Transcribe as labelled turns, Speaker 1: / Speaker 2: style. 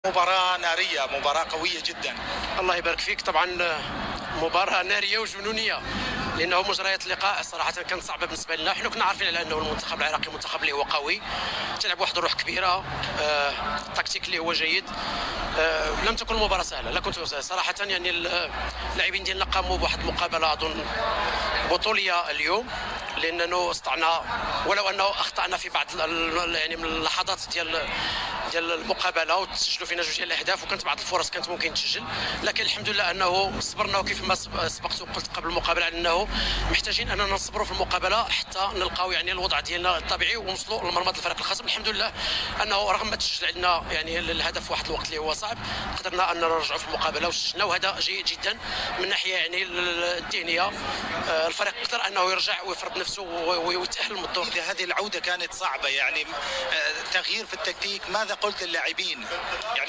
Speaker 1: مباراة نارية، مباراة قوية جدا.
Speaker 2: الله يبارك فيك. طبعا مباراة نارية وجنونية، لانه مجريات اللقاء صراحه كانت صعبه بالنسبه لنا. حنا كنا عارفين على انه المنتخب العراقي منتخب اللي هو قوي، تلعب واحد الروح كبيره، تكتيك اللي هو جيد. لم تكن المباراه سهله، لا كنت صراحه يعني اللاعبين ديالنا قاموا بواحد المقابله اظن بطوليه اليوم، لاننا استطعنا ولو انه اخطانا في بعض يعني من اللحظات ديال المقابله وتسجلوا فينا جوج ديال الاهداف، وكانت بعض الفرص كانت ممكن تسجل، لكن الحمد لله انه صبرنا. وكيف ما سبقت وقلت قبل المقابله انه محتاجين اننا نصبروا في المقابله حتى نلقاو يعني الوضع ديالنا الطبيعي ونوصلوا لمرمى الفريق الخصم. الحمد لله انه رغم ما تسجل عندنا يعني الهدف واحد الوقت اللي هو صعب، قدرنا ان نرجعوا في المقابله وسجلنا، وهذا جيد جدا من ناحيه يعني الذهنيه. الفريق قدر انه يرجع ويفرض نفسه ويتاهل من الدور.
Speaker 1: إذا هذه العودة كانت صعبة، يعني تغيير في التكتيك، ماذا قلت للاعبين؟ يعني